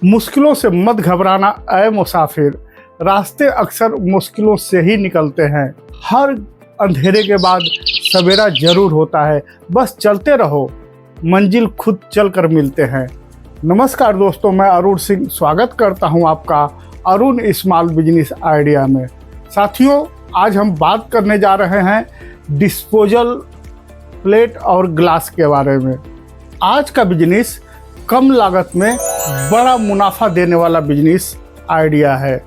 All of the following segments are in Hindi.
मुश्किलों से मत घबराना ऐ मुसाफिर, रास्ते अक्सर मुश्किलों से ही निकलते हैं। हर अंधेरे के बाद सवेरा जरूर होता है, बस चलते रहो, मंजिल खुद चल कर मिलते हैं। नमस्कार दोस्तों, मैं अरुण सिंह स्वागत करता हूं आपका अरुण स्मॉल बिजनेस आइडिया में। साथियों, आज हम बात करने जा रहे हैं डिस्पोजल प्लेट और ग्लास के बारे में। आज का बिजनेस कम लागत में बड़ा मुनाफा देने वाला बिजनेस आइडिया है।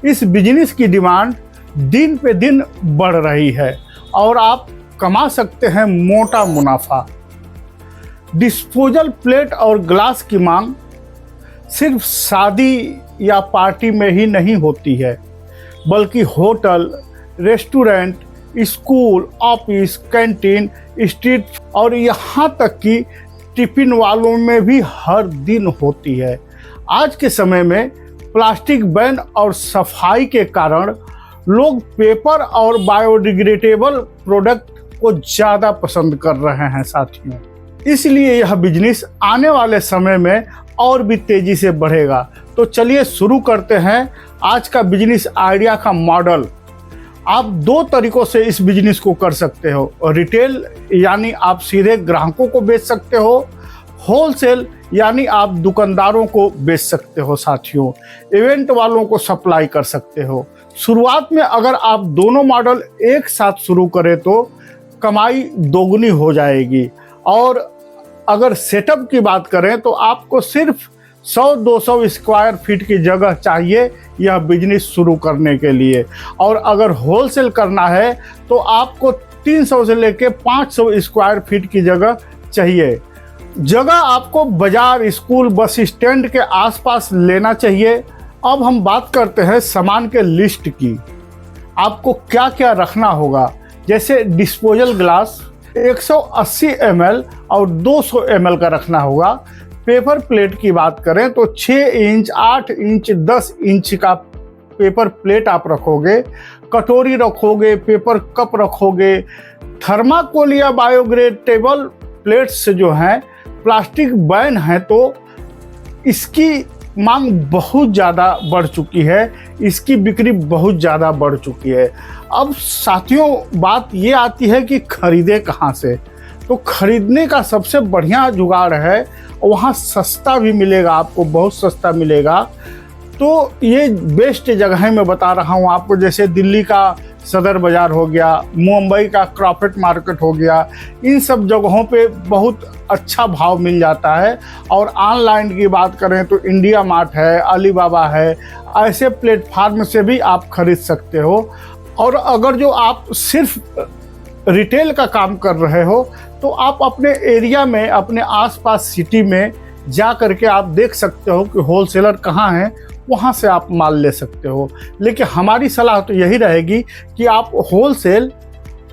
इस बिजनेस की डिमांड दिन पे दिन बढ़ रही है और आप कमा सकते हैं मोटा मुनाफा। डिस्पोजल प्लेट और ग्लास की मांग सिर्फ शादी या पार्टी में ही नहीं होती है, बल्कि hotel, restaurant, school, office, canteen, street और यहाँ तक कि टिफिन वालों में भी हर दिन होती है। आज के समय में प्लास्टिक बैन और सफाई के कारण लोग पेपर और बायोडिग्रेडेबल प्रोडक्ट को ज़्यादा पसंद कर रहे हैं साथियों। इसलिए यह बिजनेस आने वाले समय में और भी तेज़ी से बढ़ेगा। तो चलिए शुरू करते हैं आज का बिजनेस आइडिया का मॉडल। आप दो तरीकों से इस बिजनेस को कर सकते हो। रिटेल यानी आप सीधे ग्राहकों को बेच सकते हो, होलसेल यानी आप दुकानदारों को बेच सकते हो साथियों, इवेंट वालों को सप्लाई कर सकते हो। शुरुआत में अगर आप दोनों मॉडल एक साथ शुरू करें तो कमाई दोगुनी हो जाएगी। और अगर सेटअप की बात करें तो आपको सिर्फ 100-200 स्क्वायर फीट की जगह चाहिए यह बिजनेस शुरू करने के लिए। और अगर होलसेल करना है तो आपको 300 से लेकर 500 स्क्वायर फीट की जगह चाहिए। जगह आपको बाजार, स्कूल, बस स्टैंड के आसपास लेना चाहिए। अब हम बात करते हैं सामान के लिस्ट की। आपको क्या क्या रखना होगा, जैसे डिस्पोजल ग्लास 180 ml और 200 ml का रखना होगा। पेपर प्लेट की बात करें तो 6 इंच, 8 इंच, 10 इंच का पेपर प्लेट आप रखोगे। कटोरी रखोगे, पेपर कप रखोगे। थर्माकोल या बायोडिग्रेडेबल प्लेट्स जो हैं प्लास्टिक बैन है तो इसकी मांग बहुत ज़्यादा बढ़ चुकी है, इसकी बिक्री बहुत ज़्यादा बढ़ चुकी है। अब साथियों, बात ये आती है कि खरीदे कहाँ से। तो खरीदने का सबसे बढ़िया जुगाड़ है, वहाँ सस्ता भी मिलेगा, आपको बहुत सस्ता मिलेगा। तो ये बेस्ट जगह मैं बता रहा हूँ आपको, जैसे दिल्ली का सदर बाज़ार हो गया, मुंबई का क्रॉफर्ड मार्केट हो गया। इन सब जगहों पे बहुत अच्छा भाव मिल जाता है। और ऑनलाइन की बात करें तो इंडिया मार्ट है, अलीबाबा है, ऐसे प्लेटफार्म से भी आप खरीद सकते हो। और अगर जो आप सिर्फ रिटेल का काम कर रहे हो तो आप अपने एरिया में, अपने आसपास सिटी में जा करके आप देख सकते हो कि होलसेलर कहाँ हैं, वहाँ से आप माल ले सकते हो। लेकिन हमारी सलाह तो यही रहेगी कि आप होलसेल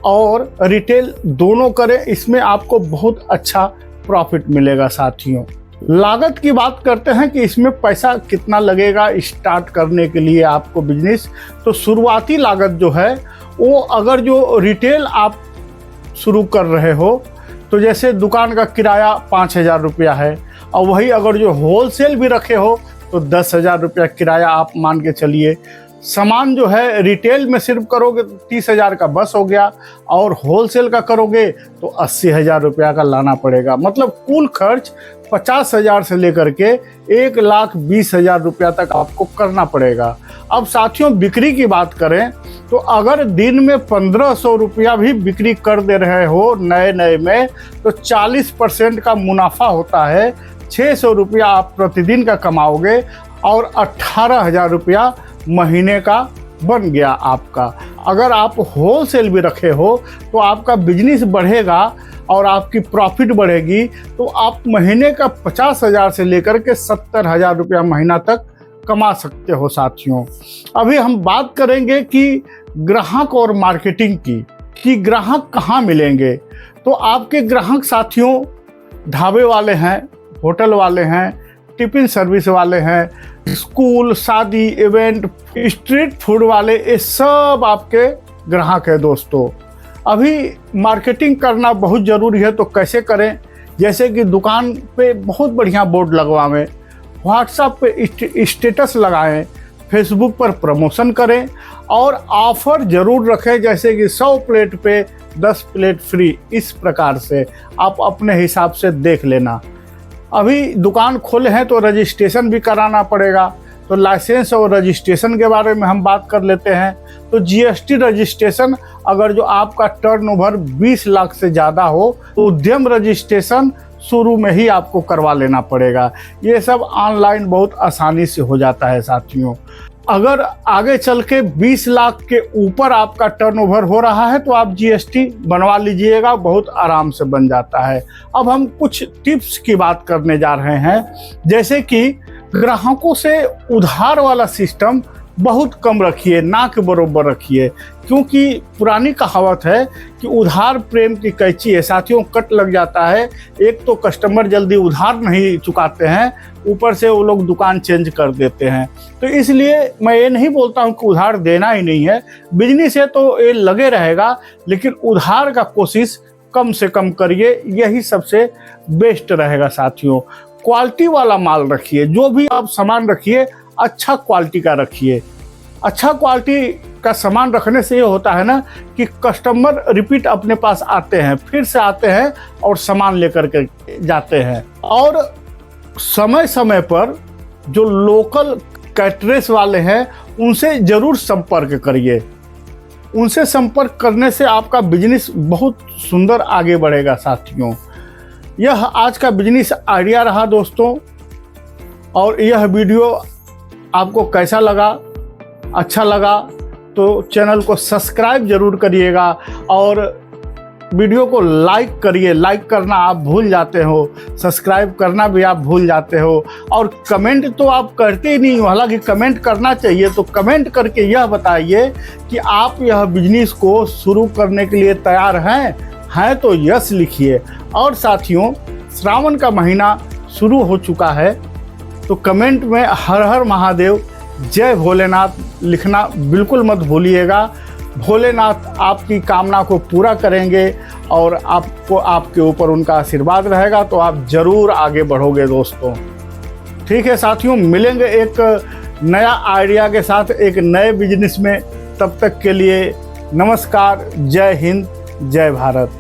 और रिटेल दोनों करें, इसमें आपको बहुत अच्छा प्रॉफिट मिलेगा साथियों। लागत की बात करते हैं कि इसमें पैसा कितना लगेगा स्टार्ट करने के लिए आपको बिजनेस। तो शुरुआती लागत जो है वो, अगर जो रिटेल आप शुरू कर रहे हो तो जैसे दुकान का किराया 5,000 रुपया है, और वही अगर जो होलसेल भी रखे हो तो 10,000 रुपया किराया आप मान के चलिए। सामान जो है रिटेल में सिर्फ करोगे तो 30,000 का बस हो गया, और होलसेल का करोगे तो 80,000 रुपया का लाना पड़ेगा। मतलब कुल खर्च 50,000 से लेकर के 1,20,000 रुपया तक आपको करना पड़ेगा। अब साथियों, बिक्री की बात करें तो अगर दिन में 1,500 रुपया भी बिक्री कर दे रहे हो नए में, तो 40% का मुनाफा होता है। 600 रुपया आप प्रतिदिन का कमाओगे और 18,000 रुपया महीने का बन गया आपका। अगर आप होलसेल भी रखे हो तो आपका बिजनेस बढ़ेगा और आपकी प्रॉफिट बढ़ेगी, तो आप महीने का 50,000 से लेकर के 70,000 रुपया महीना तक कमा सकते हो साथियों। अभी हम बात करेंगे कि ग्राहक और मार्केटिंग की, कि ग्राहक कहाँ मिलेंगे। तो आपके ग्राहक साथियों ढाबे वाले हैं, होटल वाले हैं, टिफिन सर्विस वाले हैं, स्कूल, शादी, इवेंट, स्ट्रीट फूड वाले, ये सब आपके ग्राहक है दोस्तों। अभी मार्केटिंग करना बहुत ज़रूरी है, तो कैसे करें। जैसे कि दुकान पे बहुत बढ़िया बोर्ड लगवावें, व्हाट्सएप पे स्टेटस लगाएं, फेसबुक पर प्रमोशन करें और ऑफर ज़रूर रखें, जैसे कि 100 प्लेट पे 10 प्लेट फ्री। इस प्रकार से आप अपने हिसाब से देख लेना। अभी दुकान खोले हैं तो रजिस्ट्रेशन भी कराना पड़ेगा, तो लाइसेंस और रजिस्ट्रेशन के बारे में हम बात कर लेते हैं। तो जीएसटी रजिस्ट्रेशन, अगर जो आपका टर्नओवर 20 लाख से ज़्यादा हो तो उद्यम रजिस्ट्रेशन शुरू में ही आपको करवा लेना पड़ेगा। ये सब ऑनलाइन बहुत आसानी से हो जाता है साथियों। अगर आगे चल के 20 लाख के ऊपर आपका टर्नओवर हो रहा है तो आप जीएसटी बनवा लीजिएगा, बहुत आराम से बन जाता है। अब हम कुछ टिप्स की बात करने जा रहे हैं, जैसे कि ग्राहकों से उधार वाला सिस्टम बहुत कम रखिए, ना के बरोबर रखिए, क्योंकि पुरानी कहावत है कि उधार प्रेम की कैंची है साथियों, कट लग जाता है। एक तो कस्टमर जल्दी उधार नहीं चुकाते हैं, ऊपर से वो लोग दुकान चेंज कर देते हैं। तो इसलिए मैं ये नहीं बोलता हूँ कि उधार देना ही नहीं है, बिजनेस है तो ये लगे रहेगा, लेकिन उधार का कोशिश कम से कम करिए, यही सबसे बेस्ट रहेगा साथियों। क्वालिटी वाला माल रखिए, जो भी आप सामान रखिए अच्छा क्वालिटी का रखिए। अच्छा क्वालिटी का सामान रखने से ये होता है ना कि कस्टमर रिपीट अपने पास आते हैं, फिर से आते हैं और सामान लेकर के जाते हैं। और समय समय पर जो लोकल कैटरेस वाले हैं उनसे ज़रूर संपर्क करिए। उनसे संपर्क करने से आपका बिजनेस बहुत सुंदर आगे बढ़ेगा साथियों। यह आज का बिजनेस आइडिया रहा दोस्तों, और यह वीडियो आपको कैसा लगा, अच्छा लगा तो चैनल को सब्सक्राइब जरूर करिएगा और वीडियो को लाइक करिए। लाइक करना आप भूल जाते हो, सब्सक्राइब करना भी आप भूल जाते हो, और कमेंट तो आप करते ही नहीं हो। हालांकि कमेंट करना चाहिए, तो कमेंट करके यह बताइए कि आप यह बिजनेस को शुरू करने के लिए तैयार हैं तो यस लिखिए। और साथियों, श्रावण का महीना शुरू हो चुका है, तो कमेंट में हर हर महादेव, जय भोलेनाथ लिखना बिल्कुल मत भूलिएगा। भोलेनाथ आपकी कामना को पूरा करेंगे और आपको, आपके ऊपर उनका आशीर्वाद रहेगा, तो आप ज़रूर आगे बढ़ोगे दोस्तों। ठीक है साथियों, मिलेंगे एक नया आइडिया के साथ एक नए बिजनेस में। तब तक के लिए नमस्कार, जय हिंद, जय भारत।